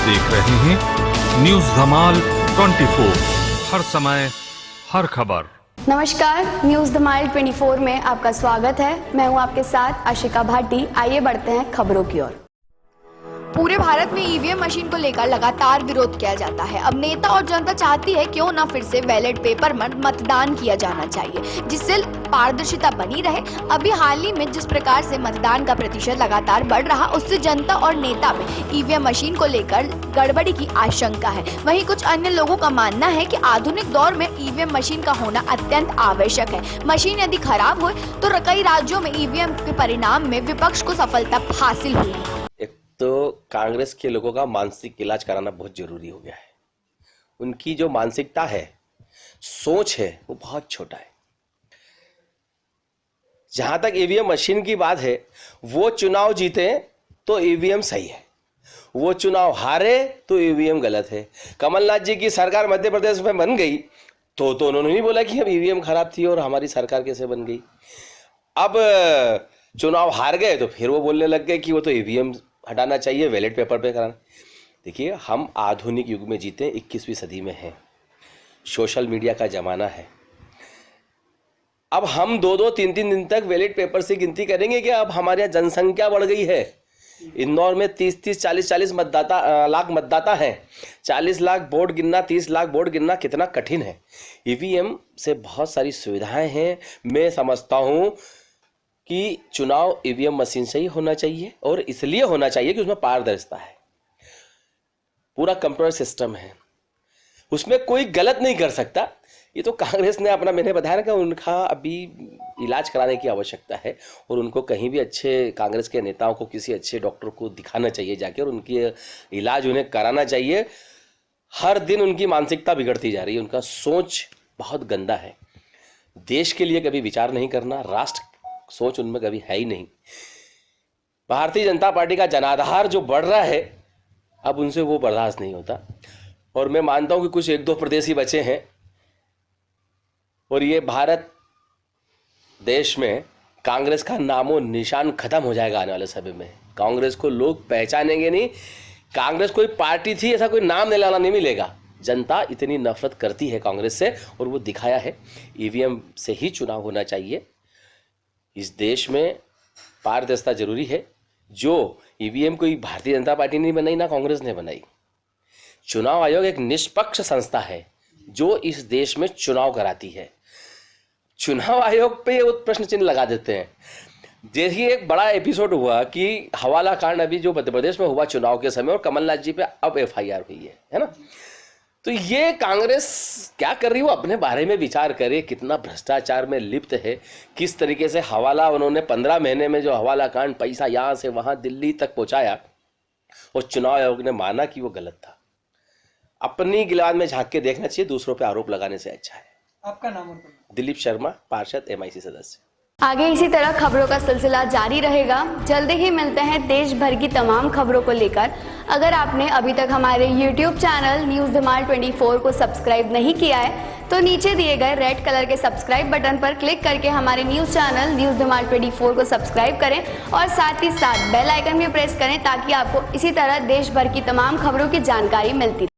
देख रहे हैं न्यूज धमाल 24, हर समय हर खबर। नमस्कार, न्यूज धमाल 24 में आपका स्वागत है। मैं हूं आपके साथ आशिका भाटी। आइए बढ़ते हैं खबरों की ओर। पूरे भारत में ईवीएम मशीन को लेकर लगातार विरोध किया जाता है। अब नेता और जनता चाहती है क्यों ना फिर से बैलेट पेपर में मतदान किया जाना चाहिए, जिससे पारदर्शिता बनी रहे। अभी हाल ही में जिस प्रकार से मतदान का प्रतिशत लगातार बढ़ रहा, उससे जनता और नेता में ईवीएम मशीन को लेकर गड़बड़ी की आशंका है। वहीं कुछ अन्य लोगों का मानना है कि आधुनिक दौर में ईवीएम मशीन का होना अत्यंत आवश्यक है। मशीन यदि खराब हो तो कई राज्यों में ईवीएम के परिणाम में विपक्ष को सफलता हासिल हुई है। तो कांग्रेस के लोगों का मानसिक इलाज कराना बहुत जरूरी हो गया है। उनकी जो मानसिकता है, सोच है, वो बहुत छोटा है। जहां तक ईवीएम मशीन की बात है, वो चुनाव जीते तो ईवीएम सही है, वो चुनाव हारे तो ईवीएम गलत है। कमलनाथ जी की सरकार मध्य प्रदेश में बन गई तो उन्होंने नहीं बोला कि अब ईवीएम खराब थी और हमारी सरकार कैसे बन गई। अब चुनाव हार गए तो फिर वो बोलने लग गए कि वो तो ईवीएम हटाना चाहिए, बैलेट पेपर पे कराना। देखिए, हम आधुनिक युग में जीते 21वीं सदी में हैं, सोशल मीडिया का जमाना है। अब हम 2-2, 3-3 दिन तक बैलेट पेपर से गिनती करेंगे कि अब हमारे यहाँ जनसंख्या बढ़ गई है। इंदौर में 30-30, 40-40 लाख मतदाता हैं। 40 लाख वोट गिनना, 30 लाख वोट गिनना कितना कठिन है। ईवीएम से बहुत सारी सुविधाएं हैं। मैं समझता हूं कि चुनाव ईवीएम मशीन से ही होना चाहिए, और इसलिए होना चाहिए कि उसमें पारदर्शिता है, पूरा कंप्यूटर सिस्टम है, उसमें कोई गलत नहीं कर सकता। ये तो कांग्रेस ने अपना, मैंने बताया ना कि उनका अभी इलाज कराने की आवश्यकता है, और उनको कहीं भी अच्छे कांग्रेस के नेताओं को किसी अच्छे डॉक्टर को दिखाना चाहिए जाके, और उनकी इलाज उन्हें कराना चाहिए। हर दिन उनकी मानसिकता बिगड़ती जा रही है, उनका सोच बहुत गंदा है। देश के लिए कभी विचार नहीं करना, राष्ट्र सोच उनमें कभी है ही नहीं। भारतीय जनता पार्टी का जनाधार जो बढ़ रहा है, अब उनसे वो बर्दाश्त नहीं होता। और मैं मानता हूं कि कुछ 1-2 प्रदेश ही बचे हैं, और ये भारत देश में कांग्रेस का नामो निशान खत्म हो जाएगा आने वाले समय में। कांग्रेस को लोग पहचानेंगे नहीं। कांग्रेस कोई पार्टी थी ऐसा कोई नाम दिलाना नहीं मिलेगा। जनता इतनी नफरत करती है कांग्रेस से, और वो दिखाया है। ईवीएम से ही चुनाव होना चाहिए। इस देश में पारदर्शिता जरूरी है। जो ईवीएम कोई भारतीय जनता पार्टी ने बनाई, ना कांग्रेस ने बनाई। चुनाव आयोग एक निष्पक्ष संस्था है जो इस देश में चुनाव कराती है। चुनाव आयोग पे वो प्रश्न चिन्ह लगा देते हैं। जैसे एक बड़ा एपिसोड हुआ कि हवाला कांड अभी जो मध्य प्रदेश में हुआ चुनाव के समय, और कमलनाथ जी पे अब एफआईआर हुई है ना। तो ये कांग्रेस क्या कर रही है, वो अपने बारे में विचार करे। कितना भ्रष्टाचार में लिप्त है, किस तरीके से हवाला उन्होंने 15 महीने में जो हवाला कांड, पैसा यहाँ से वहाँ दिल्ली तक पहुँचाया, और चुनाव आयोग ने माना कि वो गलत था। अपनी गिलास में झांक के देखना चाहिए, दूसरों पे आरोप लगाने से अच्छा है। आपका नाम? दिलीप शर्मा, पार्षद, MIC सदस्य। आगे इसी तरह खबरों का सिलसिला जारी रहेगा। जल्दी ही मिलते हैं देश भर की तमाम खबरों को लेकर। अगर आपने अभी तक हमारे YouTube चैनल न्यूज धमाल 24 को सब्सक्राइब नहीं किया है तो नीचे दिए गए रेड कलर के सब्सक्राइब बटन पर क्लिक करके हमारे न्यूज चैनल न्यूज धमाल 24 को सब्सक्राइब करें, और साथ ही साथ बेल आइकन भी प्रेस करें, ताकि आपको इसी तरह देश भर की तमाम खबरों की जानकारी मिलती रहे।